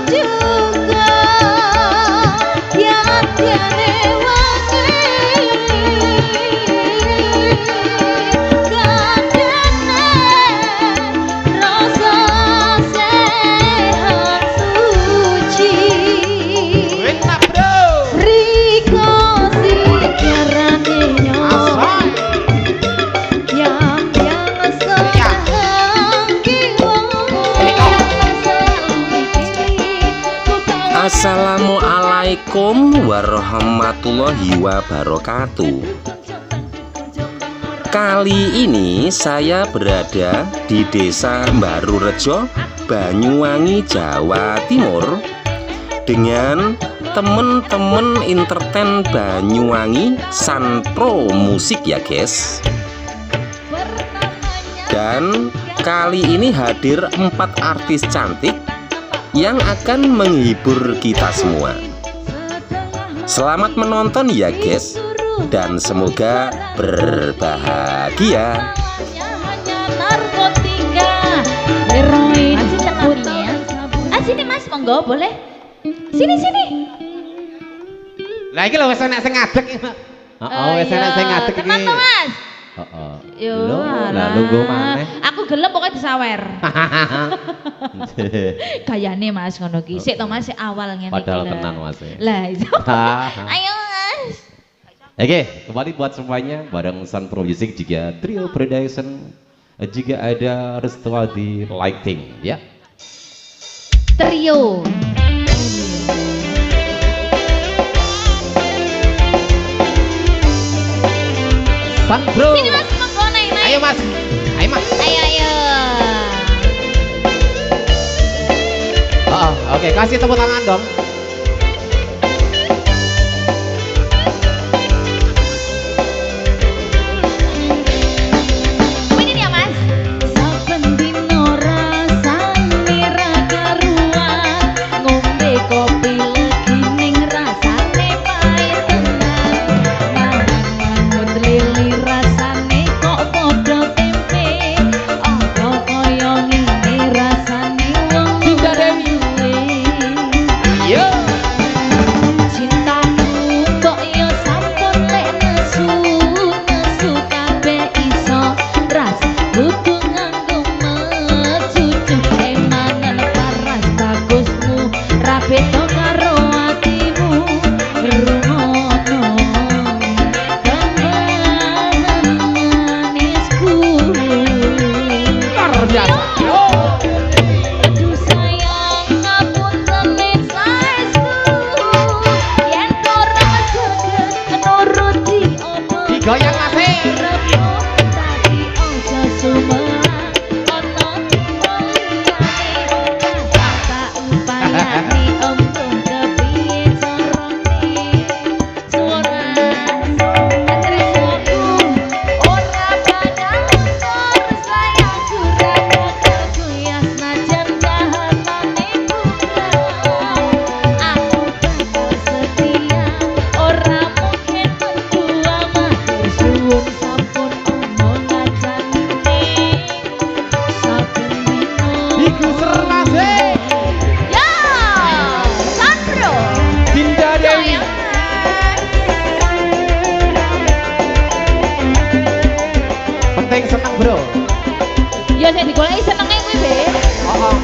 juga tiada wangi kadene rasa sehat suci Enak bro. Riko sikarane Asal. yang biasa Assalamualaikum warahmatullahi wabarakatuh. Kali ini saya berada di Desa Mbarurejo, Banyuwangi, Jawa Timur dengan temen-temen entertain Banyuwangi Sanpro Musik ya guys. Dan kali ini hadir 4 artis cantik yang akan menghibur kita semua. Selamat menonton ya guys, dan semoga berbahagia. Narkotika, heroin, punya. Sini mas, monggo boleh. Sini. Lah iki lho wis enak sing ngadeg. Heeh, wis enak sing ngadeg iki. Tenang to mas. Heeh. Yo, lah lungguh maneh. Aku gelem pokoknya disawer. Gayane mas ngono ki. Sik to mas, sik awal ngene iki. Padahal lho. tenang mas. Lah itu. Ayo mas. Oke, kembali buat semuanya bareng Sanpro Music juga Trio Production, juga ada Restuadi Lighting ya. Trio. Sanpro. Sini mas, monggo naik. Ayo mas. Ayo mas. Ayo. Oh, oke, kasih tepuk tangan dong. Ini dia mas. Saben dino rasane ra karuan, ngombe kopi legi ning rasane pahit tenan. Mangan lili rasane kok padha tempe. Apa kaya ngene rasane wong Dinda Dewi. duwe. Yo. Cintaku kok yo sampun lek nesu kabeh iso rasa kudu nganggo mecucu emanan paras bagusmu rapi to karo atimu ngrungokno kembanan manisku Luar biasa. Yo. Aduh sayang ngapunten nek saestu yen ora sregep nuruti apa Digoyang mas. tadi ojo sumelang ana liyane tak upayani untung kepiye carane suara tresnaku ora padha luntur sayangku ra bakal goyah senajan kahatane buka aku bakal setia ora mungkin berdua matur suwun sampun omong ajanine saben dino Iku serase. ya Sanpro Dinda Dewi. Penting seneng bro. ya saya digoleki senenge kuwi be Oh.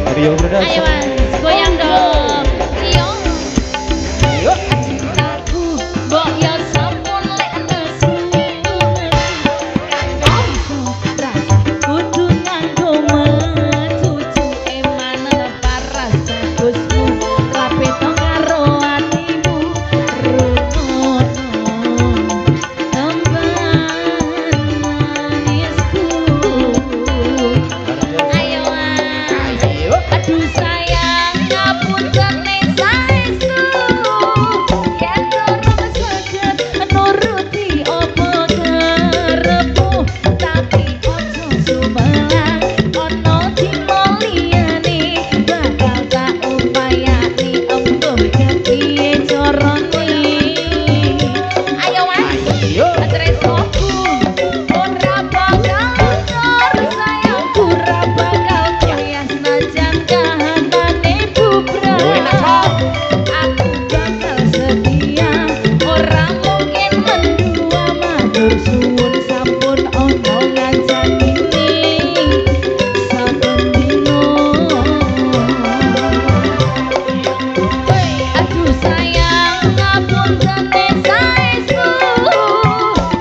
Trio ayo Production. mas goyang dong iyo Yuk. cintaku mbok ya sampun lek nesu iso rasa kudu nganggo mecucu emanan paras bagusmu rapi to karo atimu rungono temban manisku ayo mas Ayo. aduh sayang aku bakal setia, ora mungkin mendua matur suwun sampun ono ngancani saben dino. Aduh sayang ngapunten saestu,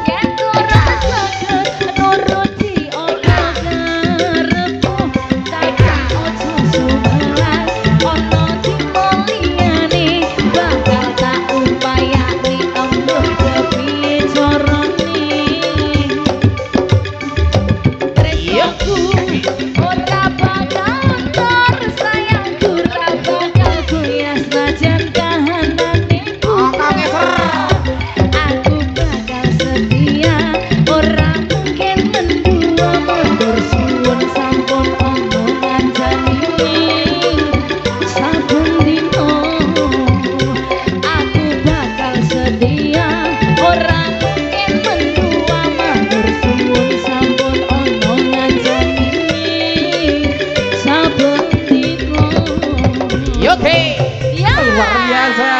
yen ora saged nuruti ora karepku, kakak ojo sumelan ono dino liyane, bakal tak upayani embuh kepiye carane. Tresnaku ora bakal lentur, sayangku ora bakal goyah senajan kahanane aku bakal setia, ora mungkin mendua mundur suwun sampun ono ngancani saben dino. Aku bakal setia, ora mungkin mendua mundur suwun sampun ono ngancani saben dino. Oke, Ya. luar biasa.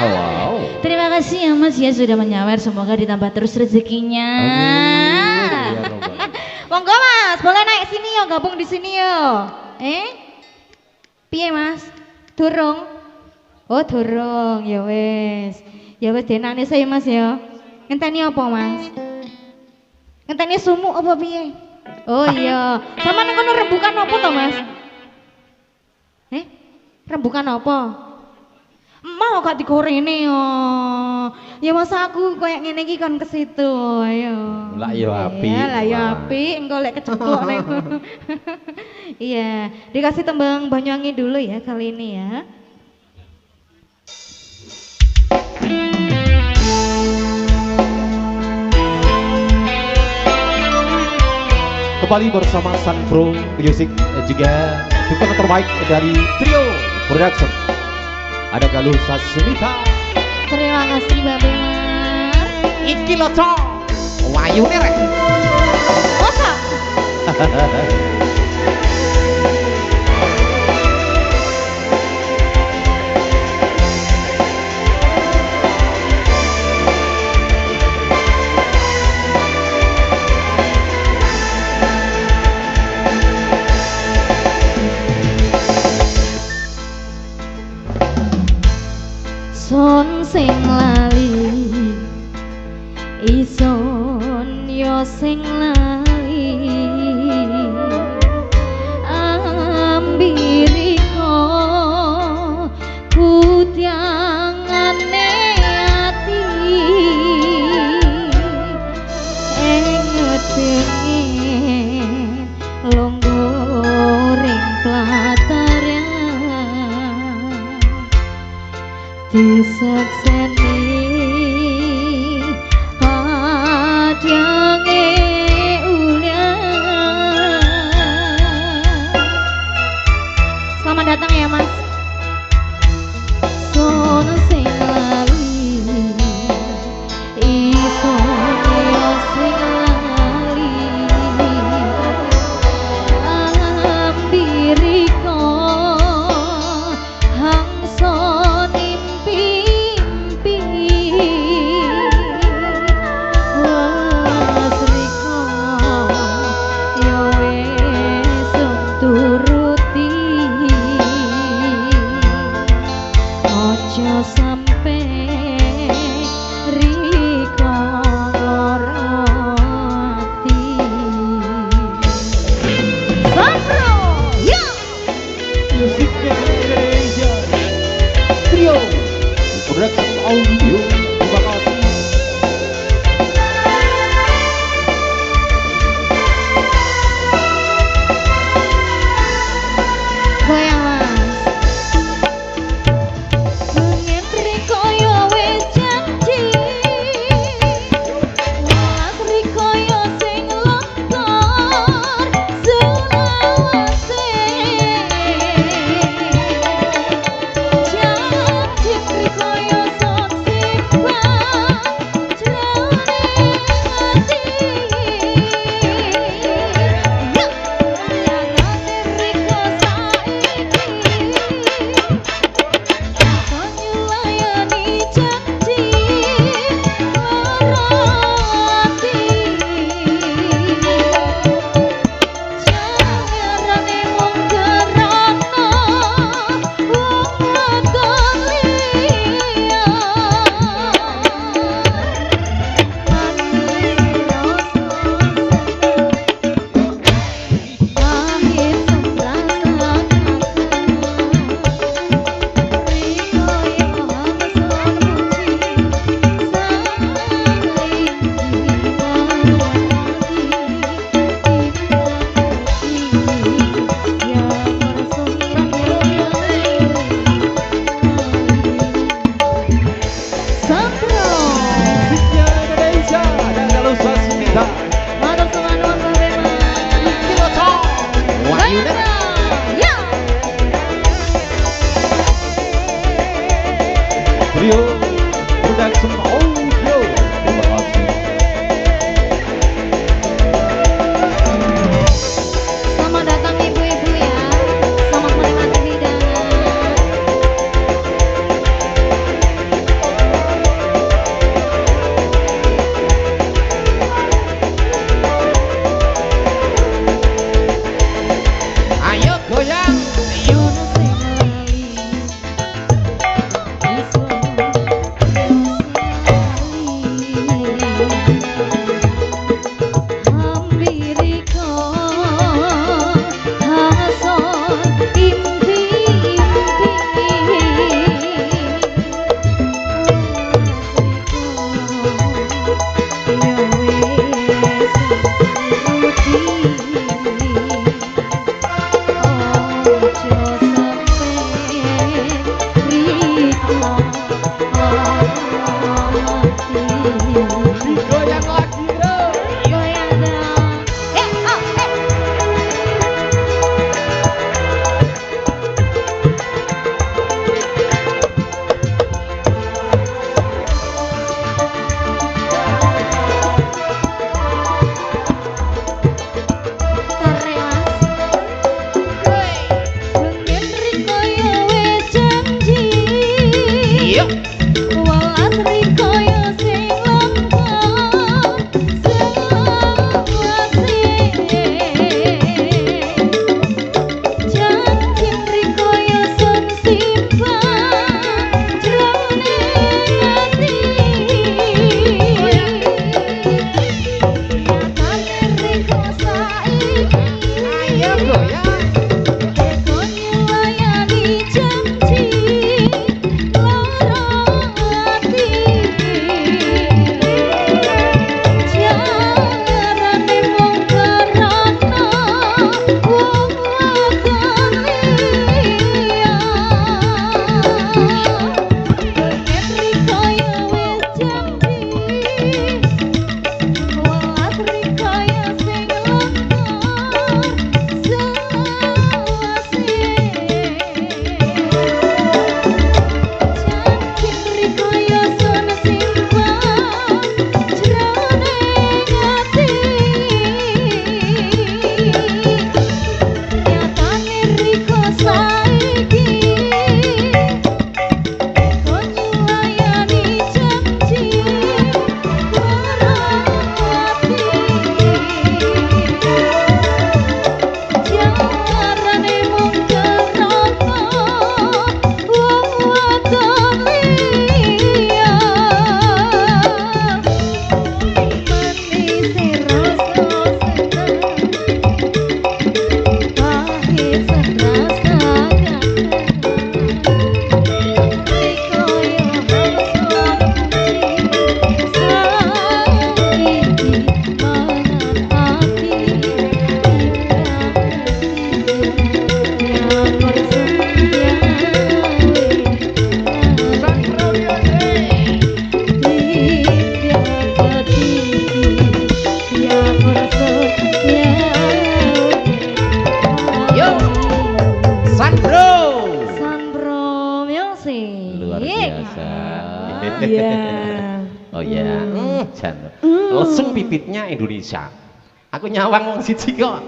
Wow. Terima kasih ya Mas ya sudah menyawer, semoga ditambah terus rezekinya. Amin, ya Robbal. Monggo Mas, boleh naik sini yo, gabung di sini yo. Piye Mas? Durung? Oh durung, ya wes. Ya wes denane saya Mas ya. Ngenteni apa Mas? Ngenteni sumuk apa piye? Oh iya, sama nang kono rembukan apa to Mas? Rembukan apa? Mau gak digorene yo. Ya masa aku kayak ngene iki kon ke situ, ayo. Lah yo apik. Ya lah yo Wah. apik, engko lek keceplok nek. Iya, dikasih tembang Banyuwangi dulu ya kali ini ya. Kembali bersama Sun Pro Music, juga dukungan terbaik dari Trio Production. Ada Galuh Sasmita, Terima kasih Mbak Benar. iki lho Cok, wayune rek. Masa? Son sing lali, ison yo sing lali, ambiriko kutyangane ati, engedenge longgoring plataran disakseni padyange ulian. Selamat datang ya Mas. Sono sing lali, ison yo sing lali, ambiriko hangso nimpi-impi, wasriko yo wis turuti, ojo sampe riko loroti. Sandro, ya! Musik Indonesia, Trio Production Audio. Terima kasih. Goyang Mas. Pengen riko yo wis janji, welas riko yo sing lontor selawase. Janji riko yo sok sing Trio Production Audio. Terima kasih. Selamat datang ibu-ibu ya. Selamat menikmati hidangan. Ayo goyang. Goyang lagi bro. Goyang dong. Luar biasa. Iya. Oh ya, jan. Lesung pipitnya Indonesia. Aku nyawang wong siji kok.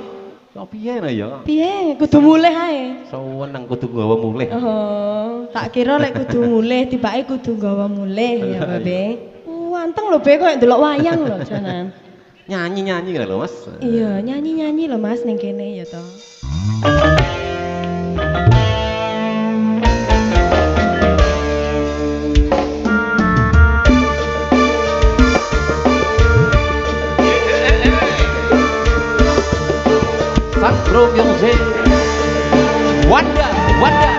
Kok piye lho ya? Piye? Kudu mulih ae. Seneng kudu gawa mulih. Oh, tak kira lek kudu mulih, tibake kudu gawa mulih ya, Babe. Anteng lho, Be, kok ndelok wayang lho, janan. Nyanyi-nyanyi lho, Mas. Iya, nyanyi-nyanyi lho, Mas, ning kene ya to. Sandro Music. Wanda, Wanda.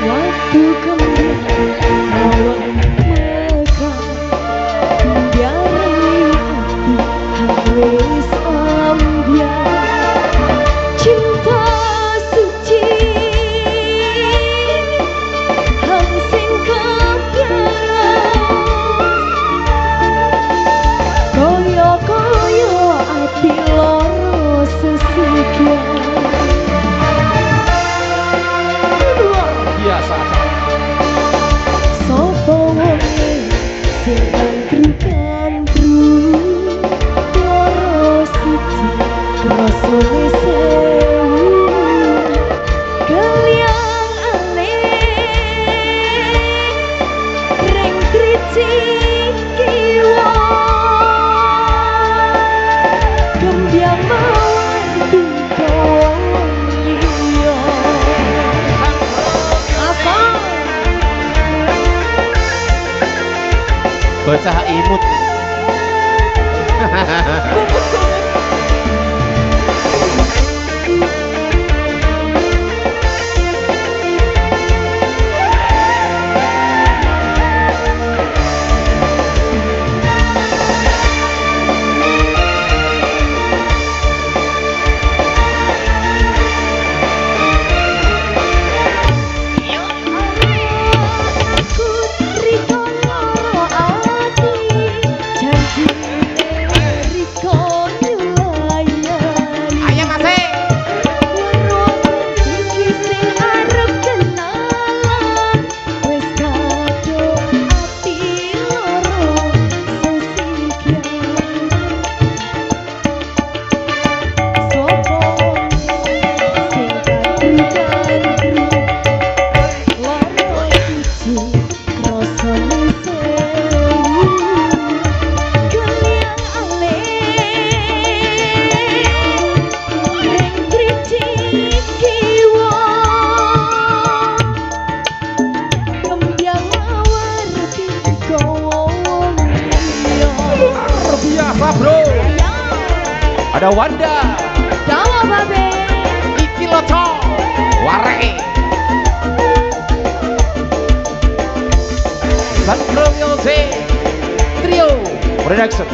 Waktu kembali awal megang biarai hati harus ambiar cinta suci Bocah imut. Ada Wanda, Jawa babe, Iki Loco, Warek, Sandro Music, Trio Production.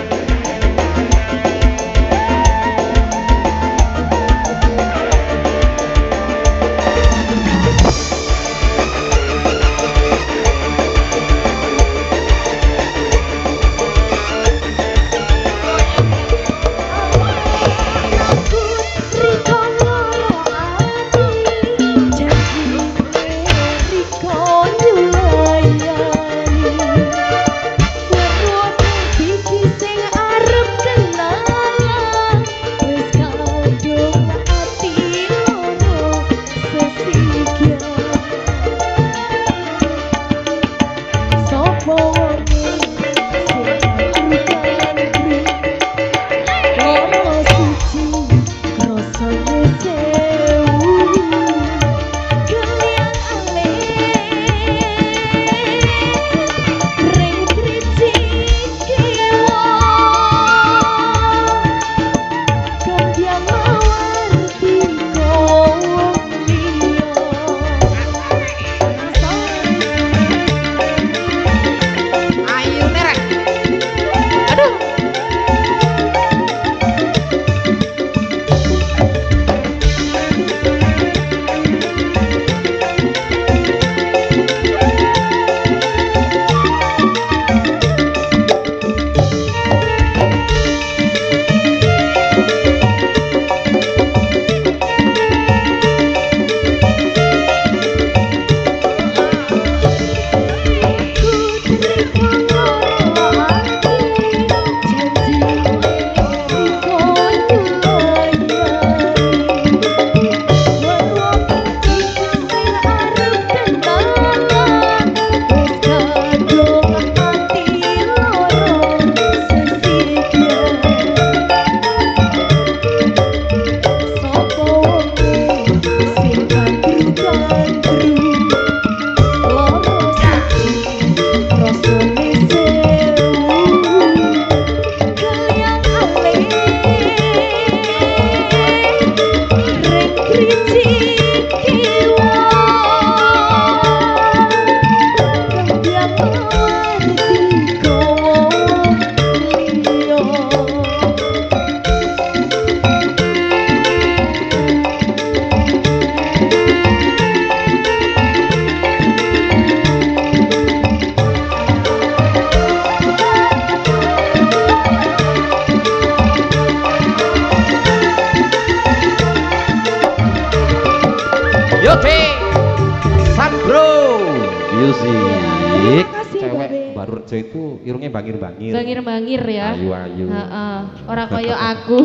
Yopi Sandro Music. Cewek baru rejo itu irungnya bangir-bangir. Bangir-bangir ya. Ayu-ayu. Heeh. Ora kaya aku.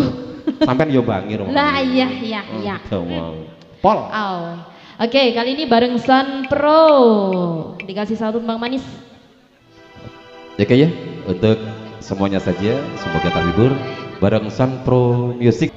Sampai yo bangir. Lah iya iya iya. Pol. Oh. Oke, kali ini bareng Sun Pro. Dikasih satu Bang Manis. Ya ya, untuk semuanya saja, semoga terhibur bareng Sun Pro Music.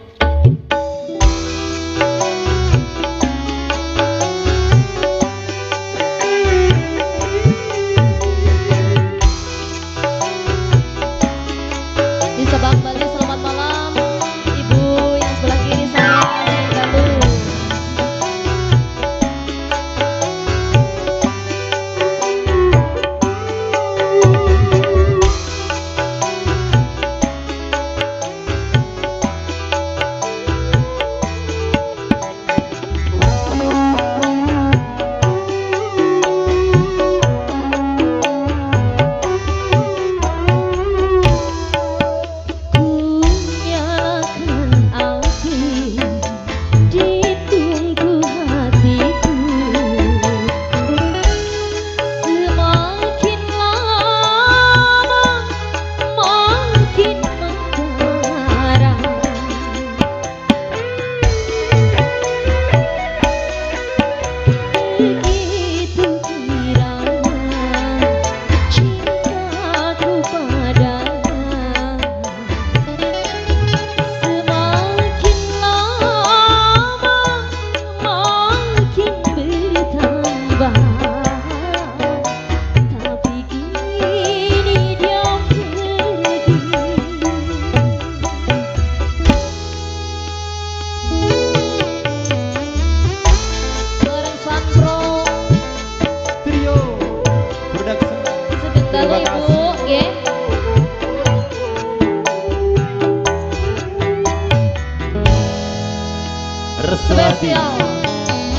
Yanti.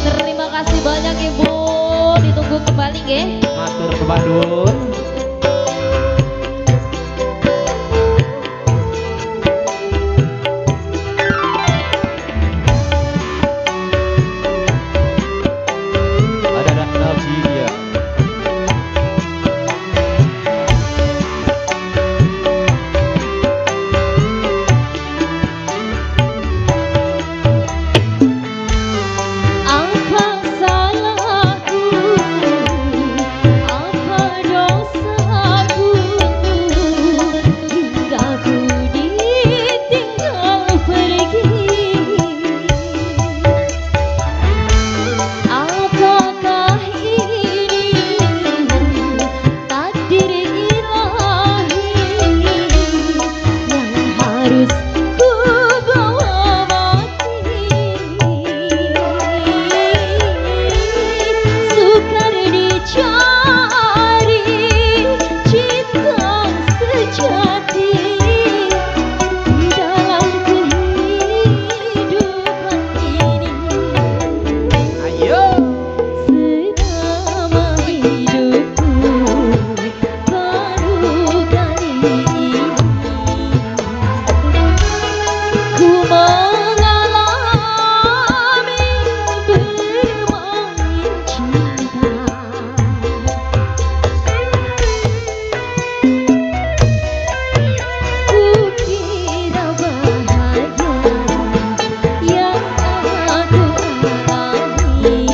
Terima kasih banyak Ibu. Ditunggu kembali nggih. Matur kepadun. Ada Ratna Vidya. Apa salahku? Apa dosaku? Hingga ku ditinggal pergi. Apakah ini takdir ilahi yang harus ku bawa mati? Sukar dicari cinta sejati di dalam kehidupan ini. Ayo. Selama hidupku baru kali ini ku mengalami bermain cinta. Ku kira bahagia yang aku alami,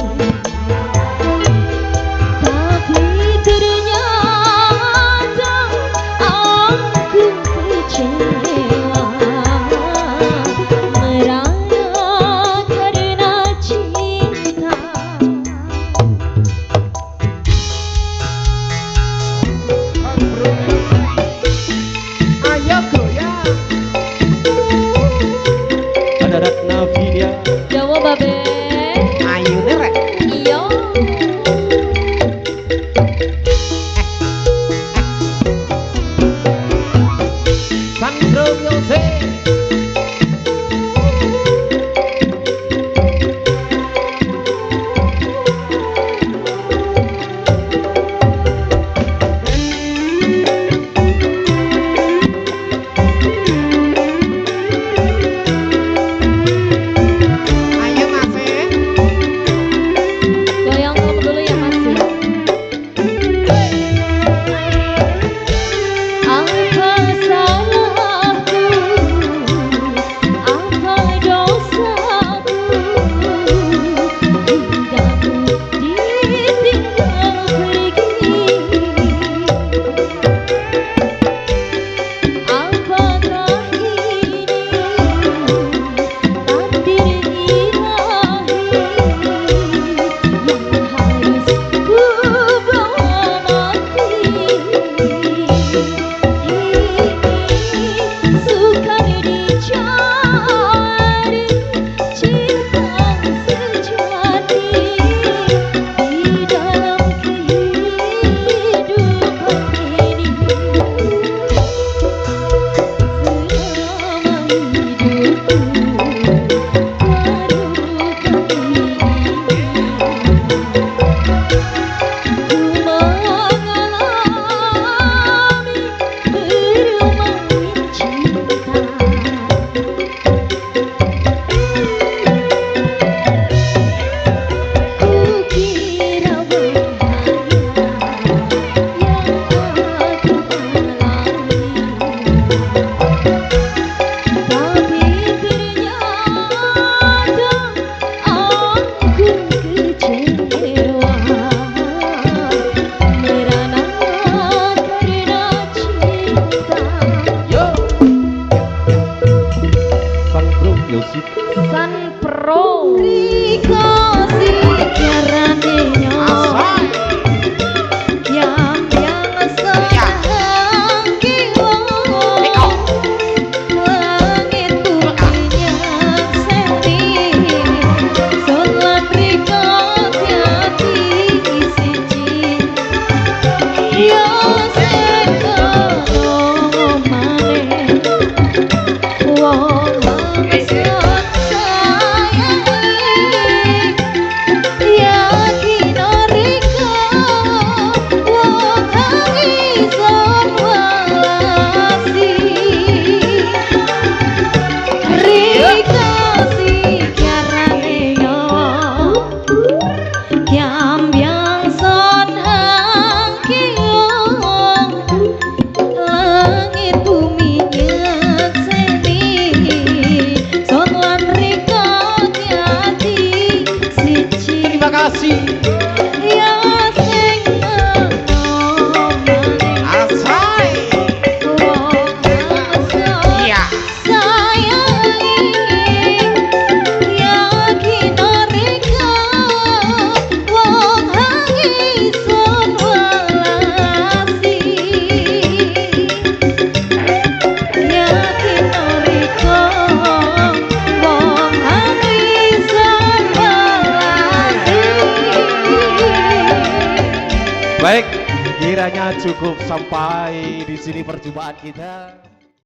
tapi ternyata aku kecewa, merana karena cinta. Ayo goyang. Ada Ratna Vidya. Jawa babe, Ayo nerek. iyo. Sandro Music. Ayo Mas. Goyang kamu dulu ya Mas ya. Apa salahku? Baik, kiranya cukup sampai di sini perjumpaan kita.